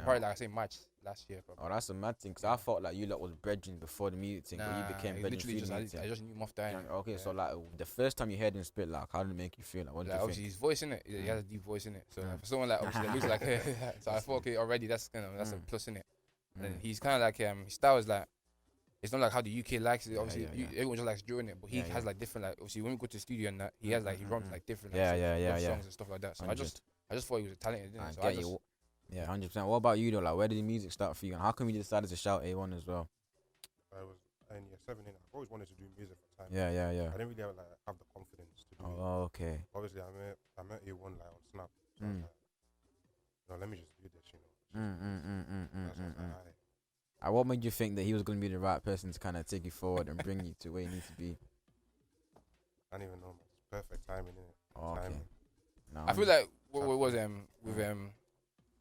probably like I say March last year. Probably. Oh, that's a mad thing. Cause I thought like you lot was brethren before the music thing, but you became brethren through the music thing. I just knew him off that. Okay, so like the first time you heard him spit, like how did it make you feel? Like what did you obviously think? his voice in it, he has a deep voice in it. So like, for someone like obviously that looks like so I thought okay already that's that's a plus in it. And he's kind of like his style is like it's not like how the UK likes it. Obviously everyone just likes doing it, but he has like different like obviously when we go to the studio and that he has like he runs like different songs and stuff like that. So 100. I just thought he was talented. So I get you. Yeah, 100%. What about you though? Like, where did the music start for you, and how come you decided to shout A1 as well? I was in year 7. I've always wanted to do music for time. Yeah. I didn't really have the confidence to do it. Oh, okay. Obviously, I met A1 like on Snap. So I was like, no, let me just do this, And what made you think that he was going to be the right person to kind of take you forward and bring you to where you need to be? I don't even know, man. It's perfect timing, innit? Oh, okay. No, I feel like what was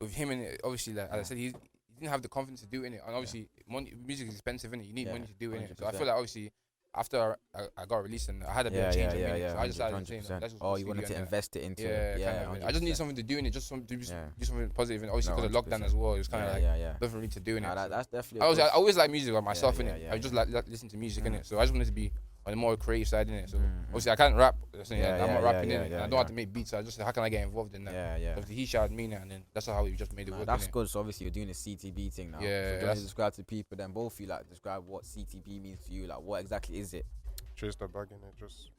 with him and obviously like as I said he didn't have the confidence to do it, and obviously money, music is expensive, innit? You need money to do it. So I feel like obviously after I got released and I had a bit of change in it, so I just started saying let's just you wanted to invest it into it. I just need something to do in it, just do something positive, and obviously because of lockdown as well, it was kind of like nothing really to do in it. That's definitely. I always like music by myself in it. I just like listen to music in it, so I just wanted to be on the more creative side in it. So obviously I can't rap. I'm not rapping in it. I don't have to make beats. So I just how can I get involved in that? Obviously he shouted me now, and then that's how we just made it work. That's good. So obviously you're doing the CTB thing now. Yeah. So describe to people. Then both of you like describe what CTB means to you. Like what exactly is it? Chase the bag in it. Just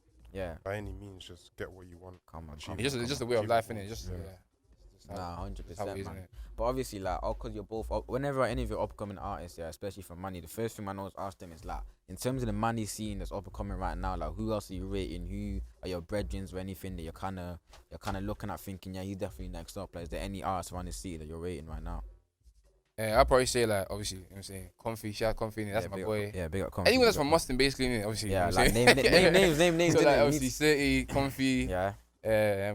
by any means, just get what you want. Come on. It's just a way of life in it. Just 100%, man. But obviously, like, because you're both, whenever any of your upcoming artists, especially for money, the first thing I always ask them is like, in terms of the money scene that's up and coming right now, like, who else are you rating? Who are your brethrens or anything that you're kind of looking at, thinking, yeah, he's definitely next up? Like, is there any artists around the city that you're rating right now? I'll probably say like obviously, you know what I'm saying, Comfy, shout Comfy, that's my boy. Big up Comfy. Anyone that's from Mustang, basically, obviously. Yeah, like names. So like obviously, City, Comfy.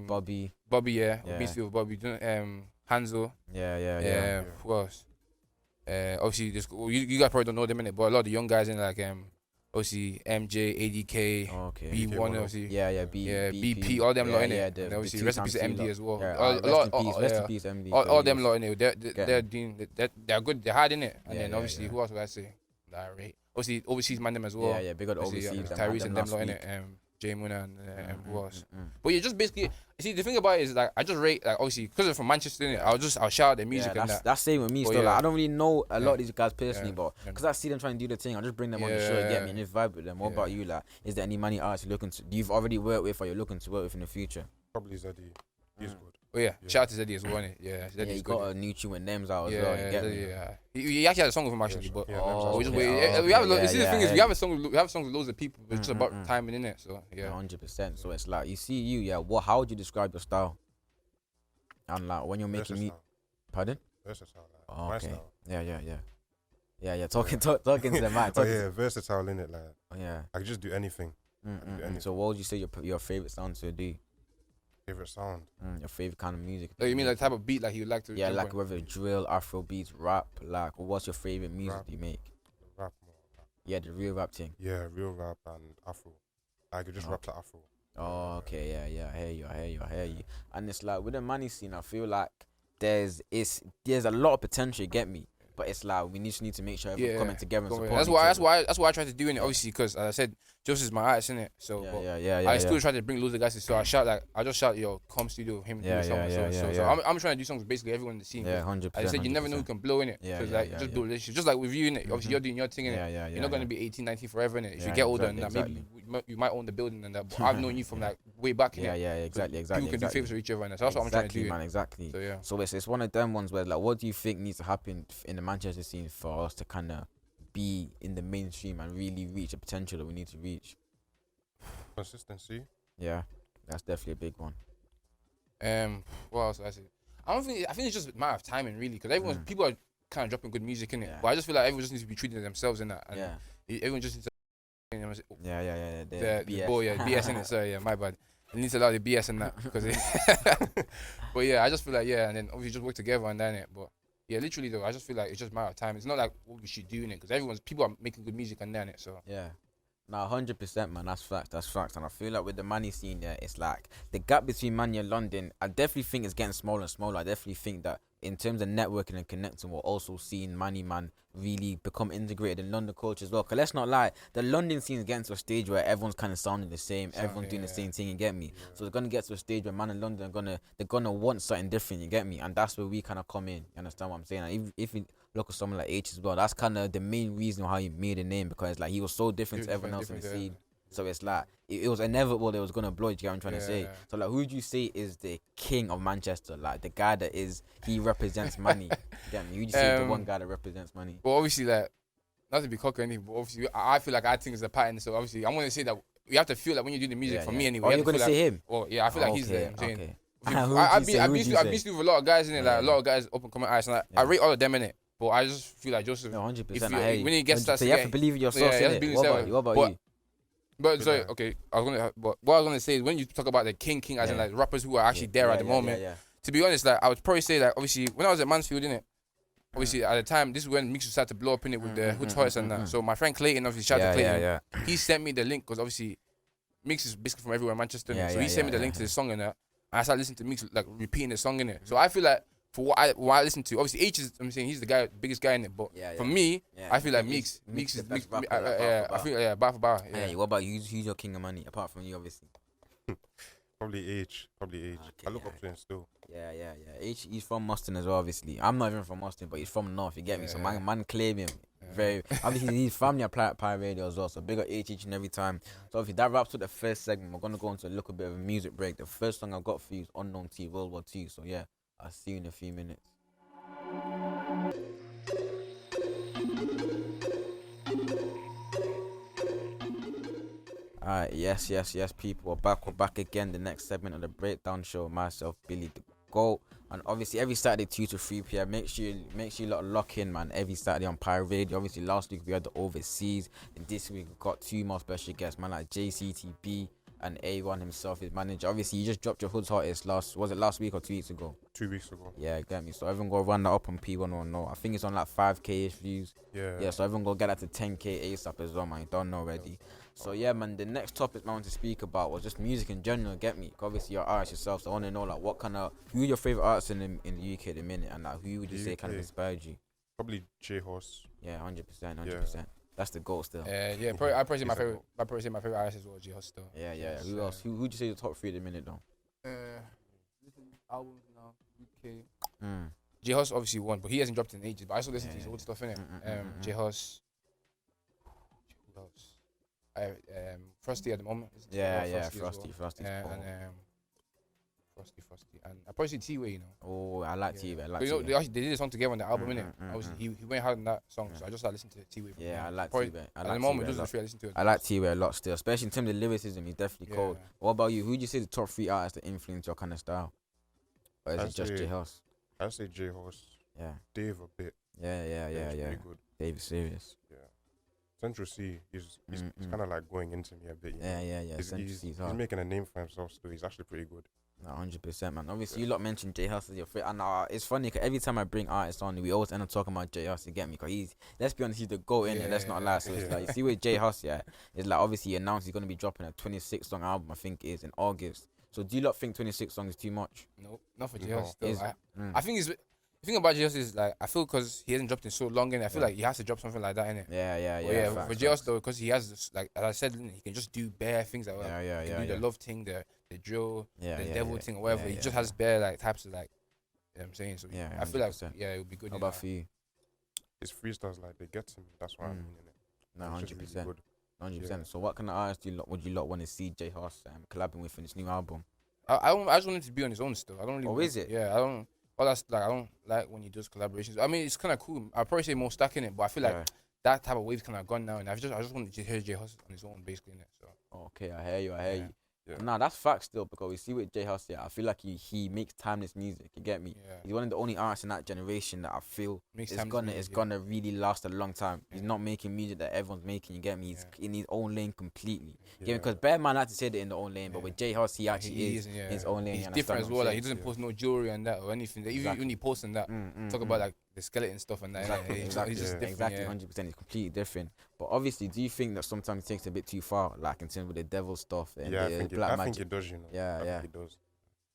Bobby. Beastfield, Bobby. Hanzo. Yeah. Who else? Obviously, you guys probably don't know them in it, but a lot of the young guys in like obviously MJ, ADK, B1, obviously. BP, all them lot in it. And obviously, rest in peace MD as well. Rest in peace MD. All them lot in it. They're good. They're hard in it. And then obviously, who else would I say? Obviously, overseas man them as well. Yeah, big up overseas. Tyrese and them lot in it. Jay Muna and who else? But you just basically see the thing about it is like I just rate like obviously because they're from Manchester, innit, I'll shout out their music and that. That's same with me still. Like, I don't really know a lot of these guys personally, but because I see them trying to do the thing, I'll just bring them on the show and get me and just vibe with them. What about you? Like, is there any money artists you're looking to? You've already worked with or you're looking to work with in the future? Probably Zeddy. He's good. Oh yeah, shout out to Zeddy as well, innit? He got a new tune with Nems out as well. He actually had a song with him actually, but we have we have a song with loads of people, but it's just about timing in it. So 100%. So it's like you see how would you describe your style? And like when you're making me, pardon? Versatile. Oh, okay. Yeah. Talking to the mic. Versatile in it. Like I can just do anything. So what would you say your favorite sound to do? Favorite sound? Your favorite kind of music? Oh, you mean like type of beat like you would like to? Yeah, like whether drill, Afro beats, rap. Like, what's your favorite music you make? Rap. Yeah, the real rap thing. Yeah, real rap and Afro. I could just rap to Afro. Oh, okay, yeah. I hear you. And it's like with the money scene, I feel like there's a lot of potential. Get me? But it's like we just need to make sure everyone's coming together and supporting. That's why I try to do it. Obviously, because as I said, Joseph is my artist, innit? So I still try to bring loads of guys. So I just shout, yo, come studio with him. So I'm trying to do songs with basically everyone in the scene. Yeah, 100%. I said you never know who can blow in it. Because just do relationships, just like with you, innit? Obviously you're doing your thing, innit? You're not gonna be 18, 19 forever, innit? If you get older and that, maybe you might own the building and that. But I've known you from like way back, innit? Yeah, exactly. People can do favors for each other, and so that's what I'm trying to do. Man, exactly. So it's one of them ones where like, what do you think needs to happen in the Manchester scene for us to kind of be in the mainstream and really reach the potential that we need to reach? Consistency. Yeah, that's definitely a big one. What else I say? I think it's just a matter of timing, really, because people are kind of dropping good music in it, but I just feel like everyone just needs to be treating themselves in that, and everyone just needs to. The BS in it. Sorry, my bad. It needs a lot of BS in that because. But I just feel like and then obviously just work together and then it, but. Yeah, literally though, I just feel like it's just a matter of time. It's not like what we should do in it because people are making good music and then it. So 100%, man. That's facts. And I feel like with the money scene, it's like the gap between Mania and London. I definitely think it's getting smaller and smaller. I definitely think that in terms of networking and connecting, we're also seeing Manny Man really become integrated in London culture as well. Because let's not lie, the London scene is getting to a stage where everyone's kind of sounding the same, everyone's doing the same thing, you get me? So they're gonna get to a stage where man in London they're gonna want something different, you get me? And that's where we kind of come in. You understand what I'm saying? And if you look at someone like H as well, that's kind of the main reason how he made a name, because like he was so different to everyone else in the scene. So it's like it was inevitable that it was gonna blow. You get what I'm trying to say? So like, who would you say is the king of Manchester? Like the guy that he represents money. Get me? Who would you say is the one guy that represents money? Well, obviously, like, not to be cocky or anything, but obviously I feel like I think it's a pattern. So obviously I'm gonna say that you have to feel like when you do the music. For me anyway. Oh, you're gonna say him? Oh yeah, I feel like he's there. I'm saying. Okay. I've been with a lot of guys in it, like a lot of guys up and coming artists, and I rate all of them in it. But I just feel like Joseph. 100%. When he gets that, you have to believe in yourself. What about you? But sorry, okay. What I was gonna say is when you talk about the king, as in like rappers who are actually there at the moment. To be honest, like I would probably say that obviously when I was at Mansfield, innit? Obviously at the time, this is when Mix started to blow up in it with the Hood Toys and that. So my friend Clayton, obviously shout out to Clayton. He sent me the link because obviously Mix is basically from everywhere in Manchester. So he sent me the link to the song and that. And I started listening to Mix, like repeating the song in it. So I feel like for what I listen to, obviously H is, I'm saying he's the biggest guy in it. But for me, I feel like Mix is Mix. I feel bar for bar. Yeah. What about you? Who's your king of money apart from you, obviously? Probably H. Okay, I look up to him still. Yeah. H, he's from Moston as well, obviously. I'm not even from Moston, but he's from North, you get me? So man claim him. Very obviously he's family at Pirate Radio as well, so big up H each and every time. So obviously that wraps up the first segment. We're gonna go into a little bit of a music break. The first song I've got for you is Unknown T, World War II. So yeah, I'll see you in a few minutes. Alright, yes, people. We're back again. The next segment of the breakdown show. Myself, Billy the Goat. And obviously every Saturday 2 to 3 p.m. Make sure you lock in, man. Every Saturday on Pirate Radio. Obviously last week we had the overseas, and this week we've got 2 more special guests, man, like CTB and A1 himself, his manager. Obviously you just dropped your Hood's Hottest last week or 2 weeks ago? 2 weeks ago. Yeah, get me. So everyone go run that up on P110. I think it's on like 5k-ish views. Yeah, so everyone go get that to 10k ASAP as well, man. You don't know already. So yeah, man, the next topic I want to speak about was just music in general, get me? Obviously you're an artist yourself, so I want to know like who are your favourite artists in the UK at the minute, and like who would you say kind of inspired you? Probably J Horse. Yeah, 100%. That's the goal still. I probably say my favorite artist as well, J Horse still. Yeah. Who else? Who would you say the top 3 at the minute though? Albums now, UK. J Horse obviously won, but he hasn't dropped in ages. But I still listen to his old stuff, innit? J Horse. Who else? Frosty at the moment. Frosty. Frosty, and I probably see T-Way, you know. Oh, I like T-Way. They did a song together on the album, innit? Obviously, he went hard on that song, so I just started listening to T-Way. Yeah, I like T-Way. At the moment, just I listen to it. I like T-Way a lot still, especially in terms of lyricism. He's definitely cold. What about you? Who would you say the top 3 artists that influence your kind of style? Or is it just J Horse? I'd say J Horse. Yeah. Dave a bit. Yeah. Pretty good. Dave is serious. Yeah. Central C, he's kind of like going into me a bit. Yeah. He's making a name for himself still. He's actually pretty good. 100%, man. Obviously, you lot mentioned J Hus as your favorite, and it's funny because every time I bring artists on, we always end up talking about J Hus. You get me? Because let's be honest, he's the GOAT in it. Let's not lie. So it's like, you see with J Hus, it's like obviously he announced he's gonna be dropping a 26-song album. I think it is in August. So do you lot think 26 songs is too much? No, not for J Hus. I think the thing about J Hus is like I feel because he hasn't dropped in so long, and I feel like he has to drop something like that in it. Yeah. For J Hus though, because he has this, like as I said, he can just do bare things like that. He can do the love thing, the drill, the devil thing, or whatever. He just has bare like types of like, you know what I'm saying. So I feel like it would be good. How about for you? His freestyles like they get to me. That's what I mean. No, 100%. 100%. So what kind of artists would you lot want to see J Hus collabing with in his new album? I just want him to be on his own still. I don't really. Oh, is it? Yeah, I don't. Well, that's like I don't like when he does collaborations. I mean, it's kind of cool. I'd probably say more stack in it, but I feel like that type of wave's kind of gone now, and I just wanted to hear J Hus on his own, basically, in it. So. Okay, I hear you. Yeah. Nah, that's facts still, because we see with J Hus, I feel like he makes timeless music. You get me? Yeah. He's one of the only artists in that generation that I feel is gonna really last a long time. He's not making music that everyone's making. You get me? He's in his own lane completely. Yeah. Because Bear Man like to say that in the own lane, but with J Hus, he actually is in his own lane. He's different as well. Like he doesn't post no jewelry and that or anything. Even when he posts and that, talk about like the skeleton stuff and that. Exactly. He's just different. Exactly. 100%. He's completely different. But obviously, do you think that sometimes it takes a bit too far, like in terms of the devil stuff and the black magic? I think it does, you know. Yeah. I think it does.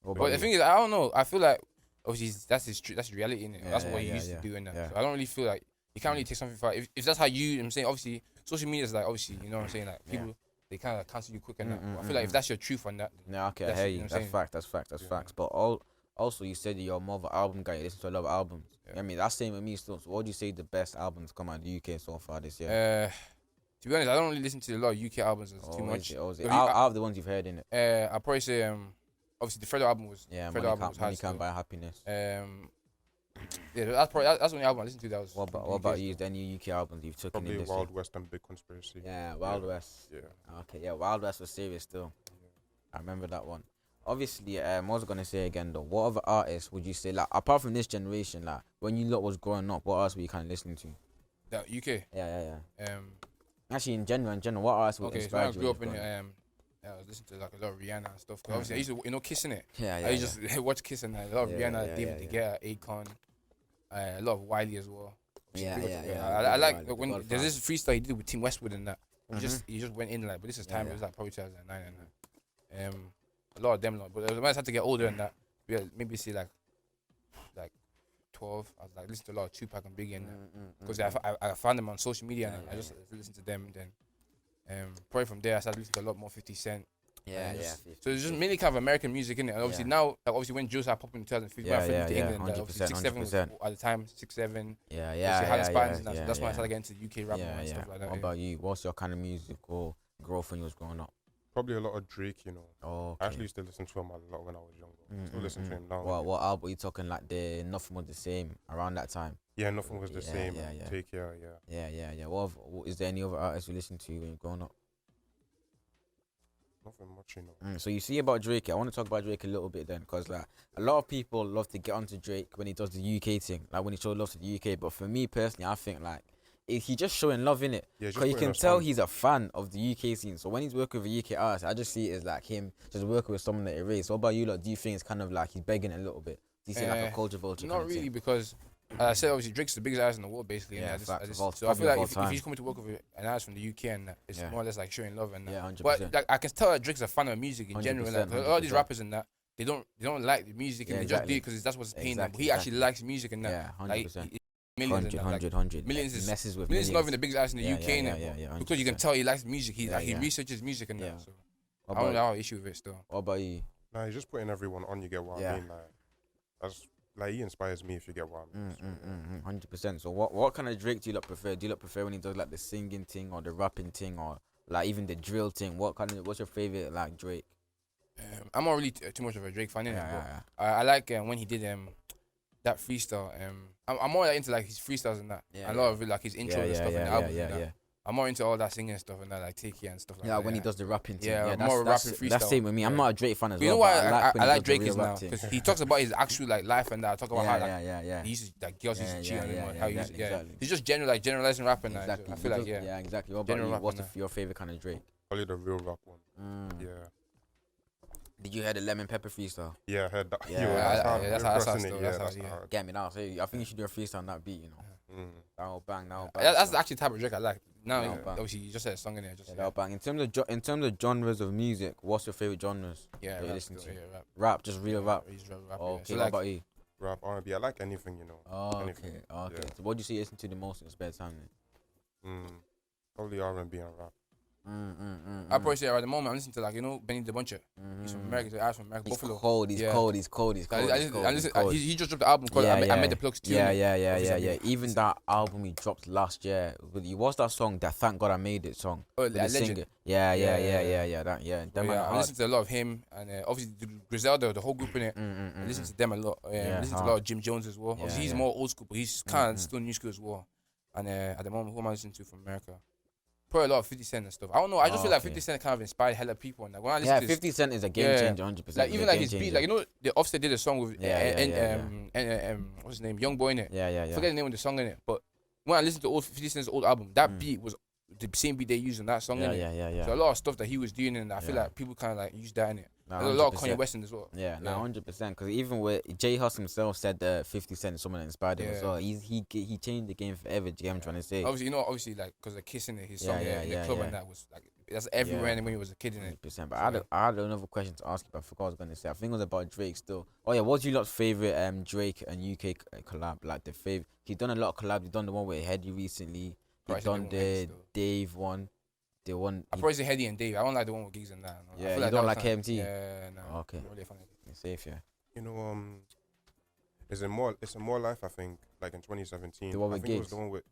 But the thing is, I don't know. I feel like obviously that's his reality, innit? Yeah, That's what he yeah, used yeah, to do, innit? yeah. So I don't really feel like you can't really take something for if that's how I'm saying, obviously social media is like, obviously, you know what I'm saying, like people they kind of cancel you quick and that. I feel like if that's your truth on that, Yeah, okay, I that's, hear you you. know what That's I'm fact. That's fact. That's facts. But also, you said you're more of an album guy. You listen to a lot of albums. Yeah. I mean, that's same with me still. So, what would you say the best albums come out of the UK so far this year? To be honest, I don't really listen to a lot of UK albums. It's too much. Is it? Out of the ones you've heard in it. I'd probably say obviously the Fredo album was Money Can't Buy Happiness. Yeah, that's the only album I listened to that was. What about you? Any UK albums you've taken Probably in this Wild year? West and Big Conspiracy. Yeah, Wild West. Yeah. Okay, yeah, Wild West was serious still. I remember that one. Obviously, what was I gonna say again though? What other artists would you say, like, apart from this generation, like when you lot was growing up, what else were you kind of listening to? That UK. Yeah. Actually, in general, what artists would inspire you? So I grew up in I was listening to like a lot of Rihanna and stuff. Obviously, I used to, Kissing it. Yeah. I used to just watch Kissing it. A lot of Rihanna, David Guetta, Akon, a lot of Wiley as well. I like when there's this freestyle he did with Team Westwood and that. He just went in like, but this is time. It was like probably 2009 and that. A lot of them, but when I started to get older and that, maybe see like 12. I was like listening to a lot of Tupac and Biggie and that because I found them on social media and I just listened to them. Then probably from there I started listening to a lot more 50 Cent. So it's just mainly kind of American music, innit? And obviously now, like when Juice started popping in 2015, I flew to England. 100%, 6-7 was at the time, 6-7. Yeah. That's why I started getting into UK rap and stuff like that. What about you? What's your kind of musical growth when you was growing up? Probably a lot of Drake, you know. Oh, okay. I actually used to listen to him a lot when I was younger. Still listen to him now. What album are you talking, like the Nothing Was the Same around that time? Yeah, Nothing Was the Same. Take Care, Yeah. What is there any other artists you listen to when you're growing up? Nothing much, you know. So you see about Drake, I want to talk about Drake a little bit then, because like a lot of people love to get onto Drake when he does the UK thing, like when he shows love to the UK. But for me personally, I think like he's just showing love in it, because you can tell he's a fan of the UK scene. So when he's working with a UK artist, I just see it as like him just working with someone that he raised. So what about you? Like, do you think it's kind of like he's begging a little bit? Do you see like a culture vulture? Not really, because I said obviously Drake's the biggest artist in the world basically. So I feel like if he's coming to work with an artist from the UK and it's more or less like showing love and that. 100%. But like I can tell that Drake's a fan of music in general. Like, a lot of these rappers and that they don't like the music and they just do it because that's what's paying them. But he actually likes music and that. Yeah, 100%. Millions, 100. Millions with millions loving the biggest artist in the UK now. Because you can tell he likes music. He researches music and that. So I don't have an issue with it still. What about you? Nah, he's just putting everyone on. You get what I mean? Like he inspires me, if you get what I mean. 100%. So what kind of Drake do you lot prefer? Do you lot prefer when he does like the singing thing or the rapping thing or like even the drill thing? What's your favorite like Drake? I'm not really too much of a Drake fan. I like when he did that freestyle. I'm more into like his freestyles and that. A lot of it, like his intro and stuff in the album. I'm more into all that singing stuff and that, like Take Care and stuff like that. Yeah, when he does the rapping thing. Yeah, more rapping freestyle. That's same with me. I'm not a Drake fan as well. You know why I like Drake is now? Because he talks about his actual like life and that. I talk about how he used to, like girls used to cheat on him. How he's just generalizing rapping now. Exactly. I feel like exactly. What about you? What's your favorite kind of Drake? Probably the real rap one. Yeah. Did you hear the lemon pepper freestyle? Yeah, I heard that. That's how Get me now. So I think you should do a freestyle on that beat, you know. That'll bang. That's actually the type of Drake I like. Now, obviously, you just said a song in there. That'll bang. In terms of genres of music, what's your favorite genres? Yeah, that you listen to? Rap, just real rap. Okay, what about you? Rap, R&B. I like anything, you know. Oh, okay. So what do you say you listen to the most in your spare time then? Probably R&B and rap. I probably say at the moment I'm listening to like Benny the Butcher. He's from America. He's from America. He's Buffalo. cold. He's cold. He just dropped the album called I Made the Plugs too. Yeah. Even that album he dropped last year. What's that song? That Thank God I Made It song. Oh, Legend. Yeah. I listen to a lot of him and obviously Griselda, the whole group in it. I listen to them a lot. I listen to a lot of Jim Jones as well. Obviously he's more old school, but he's kind of still new school as well. And at the moment, who am I listening to from America? Probably a lot of 50 Cent and stuff. I don't know. I just feel like 50 Cent kind of inspired hella people. And like when I listen to 50 Cent is a game changer, 100%. Like even like his beat, like the Offset did a song with what's his name, Young Boy in it. Forget the name of the song in it. But when I listen to 50 Cent's old album, that beat was the same beat they used on that song in it. So a lot of stuff that he was doing, and I feel like people kind of like use that in it. There's a lot of Kanye West in as well. 100%. Because even with J Hus himself said that 50 Cent is someone that inspired him as well. He changed the game forever. I'm trying to say. Obviously, like because the Kissing it, his song in the club and that was like that's everywhere when he was a kid, innit? 100%. But I had another question to ask you, but I forgot what I was gonna say. I think it was about Drake still. Oh yeah, what's your lot's favorite Drake and UK collab? Like the favorite. He's done a lot of collabs. He's done the one with Heady recently. He's done the Dave one. The one. I probably say Heady and Dave. I don't like the one with Gigs and that. No. Yeah, you don't like KMT. Yeah, no. Okay. Really funny. It's safe, yeah. You know, it's a more life, I think, like in 2017. The one with I think Gigs? it was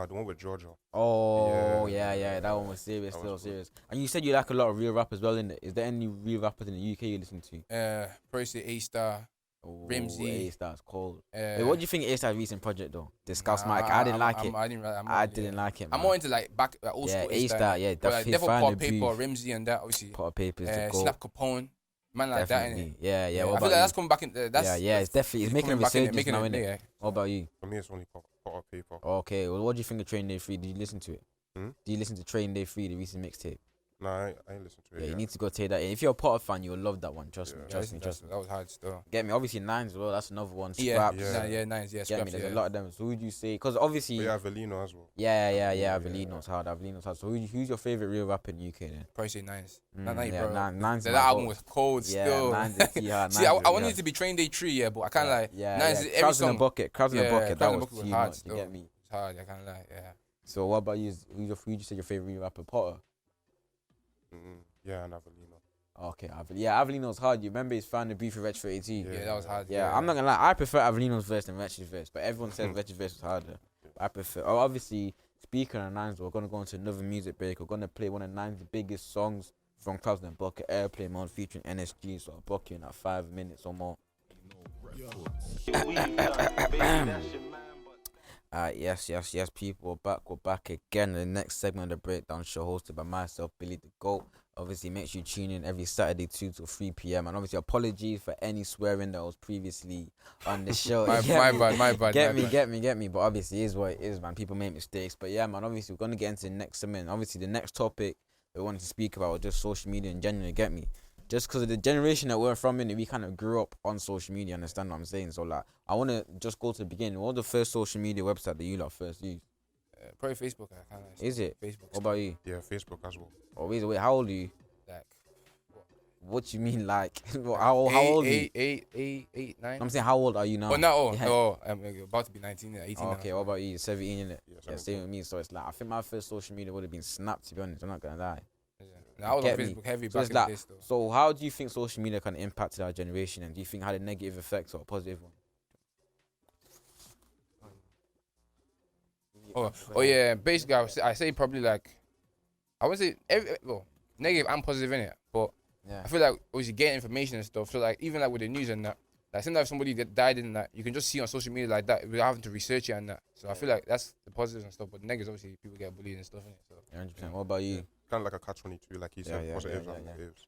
the one with Georgia. Oh, yeah, that one was serious, serious. And you said you like a lot of real rappers as well, innit? Is there any real rappers in the UK you listen to? Probably say A-Star, Rimsey. A-Star's cold. Wait, what do you think of A-Star's recent project, though? The Scousematic. I didn't like it. I didn't like it, man. I'm more into like old school A-Star, yeah. Like, That's Pot of Paper, Rimsey and that, obviously. Pot of Paper is the goal. Snap Capone. Man like Definitely. that, innit? Yeah. I feel like that's coming back in. It's definitely making a resurgence now, innit? Yeah. What about you? For me, it's only Pot of Paper. Okay, well, what do you think of Training Day 3? Did you listen to it? Hmm? Did you listen to Training Day 3, the recent mixtape? Nah, I ain't listened to it. Yeah, you need to go take that in. If you're a Potter fan, you'll love that one. Trust me. That was hard still. Get me? Obviously, Nines as well. That's another one. Scraps. Yeah, Nines. Yeah, Get Scraps. me? There's a lot of them. So who would you say? Because obviously. But yeah, Avellino as well. Yeah. Avellino's hard. So who's your favorite real rapper in the UK then? Probably say Nines. Nines. That album was cold still. Nines is hard. See, I wanted it to be Train Day 3, yeah, but I kind of like Nines. Crabs in a bucket. That was too hard much. still. You get me? It's hard. I kind of like, yeah. So what about you? Who'd you say your favorite real rapper? Potter. Yeah, and Avellino. Okay, Avellino's hard. You remember his fan the beef with Wretch for 18? Yeah, that was hard. Yeah, I'm not gonna lie. I prefer Avellino's verse than Wretch's verse, but everyone says Wretch's verse was harder. I prefer. Oh, obviously, speaking of Nines, we're gonna go into another music break. We're gonna play one of Nines' biggest songs from Crabs and Bucket, Airplane Mode featuring NSG. So I'll book you in at 5 minutes or more. Yes, people, we're back again in the next segment of the Breakdown Show, hosted by myself, Billy the Goat. Obviously, make sure you tune in every Saturday 2 to 3 p.m. And obviously, apologies for any swearing that was previously on the show. my bad. Get me. But obviously, it is what it is, man. People make mistakes. But yeah, man, obviously, we're going to get into the next segment. Obviously, the next topic we wanted to speak about was just social media in general, get me? Just because of the generation that we're from, we kind of grew up on social media, understand what I'm saying? So, like, I want to just go to the beginning. What was the first social media website that you lot first used? Probably Facebook. Is it? Facebook. What about you? Yeah, Facebook as well. Oh, wait, how old are you? Like, what you mean, like? How old are you? 8, 9. I'm saying, how old are you now? I'm about to be 19, 18 okay, now. What about you? 17, innit? Yeah, same with me. So it's like, I think my first social media would have been Snap, to be honest. I'm not going to lie. Yeah. I was on Facebook heavy back in the days, though. So how do you think social media can impact our generation? And do you think it had a negative effect or a positive one? Yeah. Basically, I say probably like, I would say negative and positive in it, but I feel like obviously getting information and stuff. So like even like with the news and that, like sometimes somebody that died in that, you can just see on social media like that without having to research it and that. So I feel like that's the positives and stuff, but the negatives obviously people get bullied and stuff in it. So 100%. What about you? Kind of like a catch-22, like you said, positives and negatives.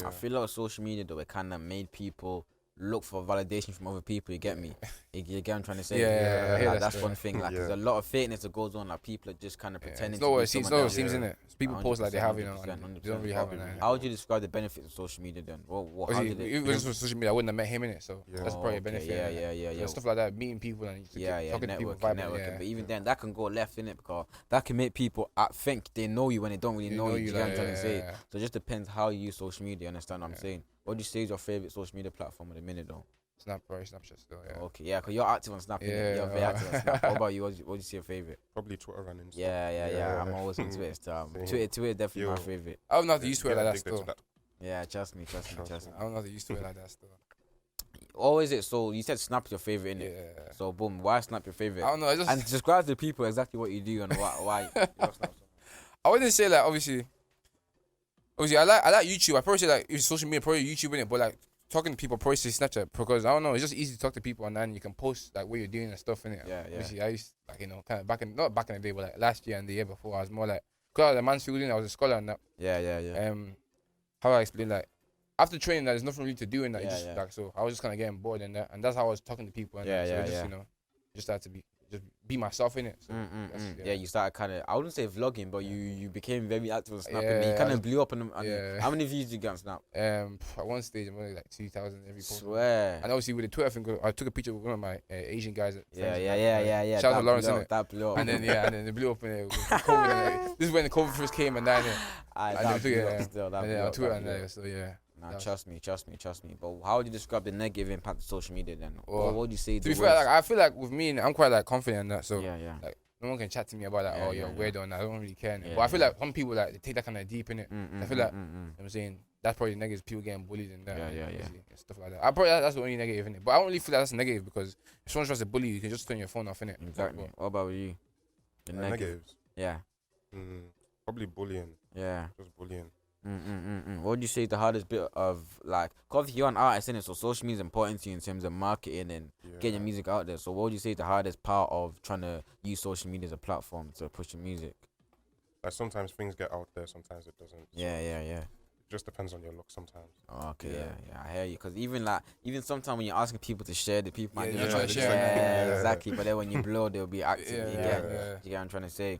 I feel like social media though, it kind of made people look for validation from other people. You get me? You get what I'm trying to say? Yeah, that's one thing. Like, there's a lot of fakeness that goes on. Like, people are just kind of pretending. It's not what it seems, isn't it? People post like they have, you know, and they don't really have it. How would you describe the benefits of social media then? How did it? If it was for social media, I wouldn't have met him in it. So that's probably a benefit. Yeah. Stuff like that, meeting people and talking to people, networking. But even then, that can go left in it because that can make people think they know you when they don't really know you. You know what I'm trying to say? So it just depends how you use social media. Understand what I'm saying? What do you say is your favorite social media platform at the minute though? Snapchat still, yeah. Okay, yeah, because you're active on Snap. You're very active on Snap. What about you? What do you see your favorite? Probably Twitter and Instagram. Yeah. I'm always on Twitter still. Twitter definitely my favorite. I don't know how to use Twitter like that still. Yeah, trust me. I don't know how to use Twitter like that still. Or is it so? You said Snap's your favorite, innit? Yeah. So boom, why Snap your favorite? I don't know. And describe to the people exactly what you do and why. You love Snap so much. I wouldn't say like obviously I like YouTube. I probably say like it's social media, probably YouTube in it, but like talking to people probably say Snapchat because I don't know, it's just easy to talk to people and then you can post like what you're doing and stuff in it. Yeah. Obviously, I used like kind of not back in the day, but like last year and the year before, I was more like because I was a Mansfield student, I was a scholar and that. Yeah. How do I explain like after training, there's nothing really to do in that. Like so, I was just kind of getting bored in that, and that's how I was talking to people. And so just you know, just had to be just be myself in it. So yeah, you started kind of, I wouldn't say vlogging, but you became very active on Snap. You kind of blew up on them. How many views did you get on Snap? At one stage, I'm only like 2,000 every post. Swear. And obviously with the Twitter thing, I took a picture with one of my Asian guys. Yeah. Shout out to Lawrence, innit? That blew up. And then they blew up in it. This is when the COVID first came, and then that blew up still. That and then on Twitter, and so yeah. Nah, trust me. But how would you describe the negative impact of social media then? Or what would you say? To be fair, like, I feel like with me, I'm quite like confident in that. So yeah. Like no one can chat to me about like, you're weird on that. I don't really care. Yeah, but I feel like some people like they take that kind of deep in it. I feel like mm. you know what I'm saying that's probably negative. People getting bullied and that. Yeah. And stuff like that. I probably that's the only negative in it. But I don't really feel like that's negative because if someone tries to bully you, you can just turn your phone off in it. Exactly. What about you? The negatives. Yeah. Probably bullying. Yeah. Just bullying. What would you say the hardest bit of like? Cause you're an artist in it, so social media is important to you in terms of marketing and getting your music out there. So what would you say the hardest part of trying to use social media as a platform to push your music? Like sometimes things get out there, sometimes it doesn't. Yeah. It just depends on your luck sometimes. Oh, okay, yeah, I hear you. Cause even sometimes when you're asking people to share, the people might trying to share. Yeah, exactly. But then when you blow, they'll be active. You get what I'm trying to say?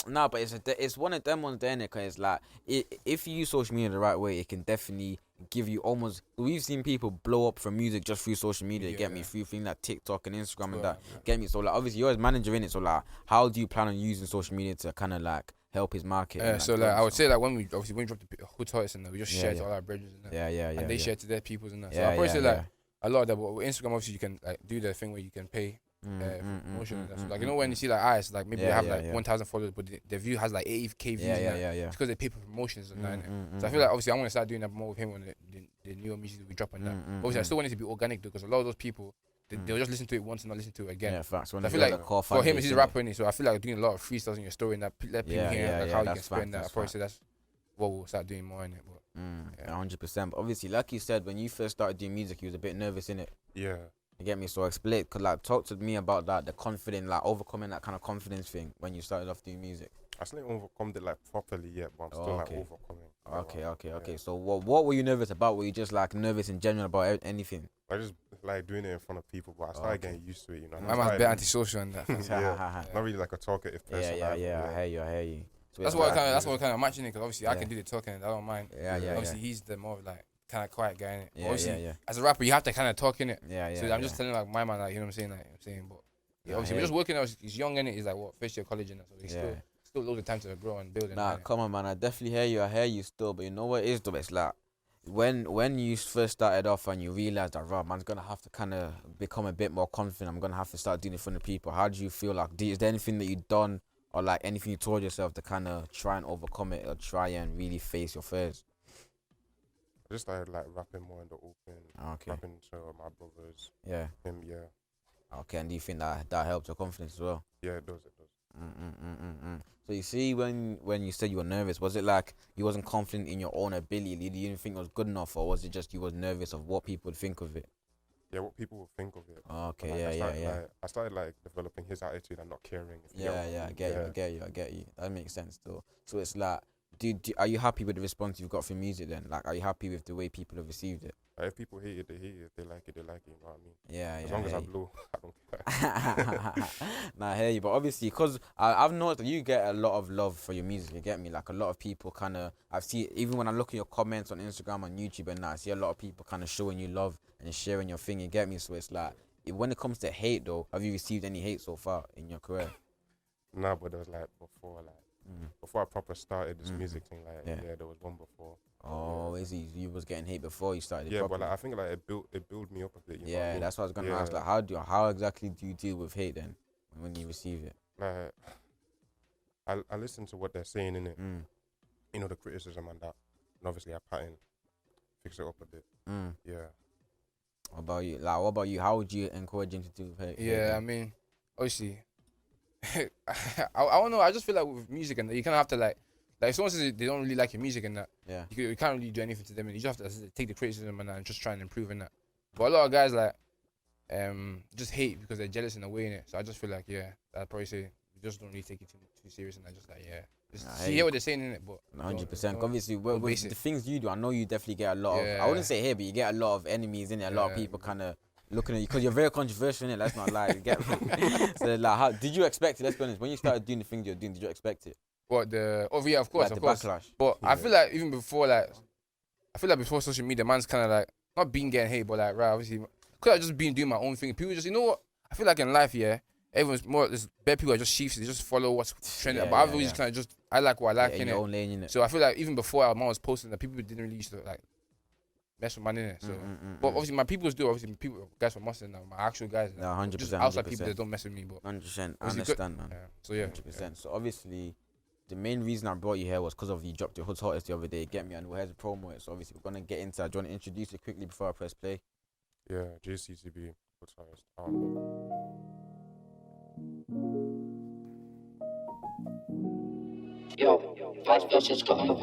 No, but it's one of them ones there, because it's like if you use social media the right way, it can definitely give you almost. We've seen people blow up from music just through social media. Get me through things like TikTok and Instagram and that. Get me. So like obviously you're a manager in it. So like, how do you plan on using social media to kind of like help his market? So like I would say like when we dropped the Hood Toys and that, we just shared to all our bridges and that. And they shared to their peoples and that. So I probably say like a lot of that. But with Instagram, obviously you can like do the thing where you can pay. Promotion and stuff. Like you know when you see like artists like maybe they have like 1,000 followers but the view has like 80k views it's because they pay for promotions and that. So I feel like obviously I'm gonna start doing that more with him when the newer music that we drop and that. Obviously I still want it to be organic though, because a lot of those people they'll just listen to it once and not listen to it again. Facts. So I feel like for him he's a rapper, so I feel like doing a lot of freestyles in your story and that let people hear like how you can spend that. I probably say that's what we'll start doing more in it. But 100%. But obviously like you said, when you first started doing music you was a bit nervous in it. Yeah. You get me? So explain, cause like talk to me about that, the confidence, like overcoming that kind of confidence thing when you started off doing music. I still ain't overcome it like properly yet, but I'm still like overcoming. Okay. So what were you nervous about? Were you just like nervous in general about anything? I just like doing it in front of people, but I started getting used to it. You know, I'm a bit antisocial and that. Not really like a talkative person. Yeah. I hear you. So that's what kind of matching it, because obviously I can do the talking and I don't mind. Obviously he's the more like kind of quiet guy in it. As a rapper you have to kind of talk in it. So I'm just telling like my man, like, you know what I'm saying, but obviously we're just working out. He's young in it. He's like first year college and that, so he's still loads of time to grow and build. Come on man, I definitely hear you. I hear you still, but you know what it is though? It's like when you first started off and you realized that man's gonna have to kind of become a bit more confident. I'm gonna have to start doing it in front of people. How do you feel? Like, is there anything that you've done or like anything you told yourself to kind of try and overcome it or try and really face your fears? I just started like rapping more in the open. Rapping to my brothers. Him. Okay, and do you think that helps your confidence as well? Yeah, it does. So you see, when you said you were nervous, was it like you wasn't confident in your own ability? You didn't think it was good enough, or was it just you was nervous of what people would think of it? Yeah, what people would think of it. Okay, I started like developing his attitude and not caring. I get you. That makes sense though. So it's like, are you happy with the response you've got from music then? Like, are you happy with the way people have received it? Like, if people hate it, they hate it. If they like it, they like it. You know what I mean? Yeah. As long as I blow, I don't care. Nah, I hear you. But obviously, because I've noticed that you get a lot of love for your music. You get me? Like, a lot of people kind of, I've seen, even when I look at your comments on Instagram and YouTube and that, I see a lot of people kind of showing you love and sharing your thing. You get me? So it's like, when it comes to hate though, have you received any hate so far in your career? Nah, but there was like before I proper started this music thing, like there was one before. Oh, is he? You was getting hate before you started. But like I think like it built me up a bit. You know what I mean? That's what I was gonna ask. Like, how exactly do you deal with hate then when you receive it? Like, I listen to what they're saying in it. You know, the criticism and that, and obviously I pattern, fix it up a bit. Yeah. What about you? Like, what about you? How would you encourage him to do with hate? Yeah, I mean, obviously. I don't know. I just feel like with music and that, you kind of have to like if someone says they don't really like your music and that, you can't really do anything to them, and you just have to take the criticism and just try and improve in that. But a lot of guys like just hate because they're jealous in a way in it. So I just feel like I'd probably say you just don't really take it too serious, and I just like you hear what they're saying in it, but 100%. Obviously, with the things you do, I know you definitely get a lot of. I wouldn't say here, but you get a lot of enemies in it. A lot of people kind of looking at you because you're very controversial in it. Let's not lie. You get me? So like, how did you expect it? Let's be honest. When you started doing the things you're doing, did you expect it? What yeah, of course, like of course. Backlash. But I feel like even before, like, I feel like before social media, man's kind of like not being getting hate, but like, right, obviously, because I just been doing my own thing. People just, you know what? I feel like in life, yeah, everyone's more. There's better people are just sheeps. They just follow what's trending. But I've always just kind of just I like what I like in your it. own lane, innit? So I feel like even before our mom was posting that, people didn't really used to like mess with man in it. So, but obviously my people's do. Obviously, people guys from Muslim now, my actual guys. No, 100%. Just outside people that don't mess with me, but 100%. I understand, man. Yeah. So yeah, 100%. So obviously, the main reason I brought you here was because of you dropped your Hood's Hottest the other day. Get me, and we're here to promo it. So obviously, we're gonna get into that. Do you want to introduce it quickly before I press play? Yeah, JCTB. What's highest? Yo, Vice Versa's got over.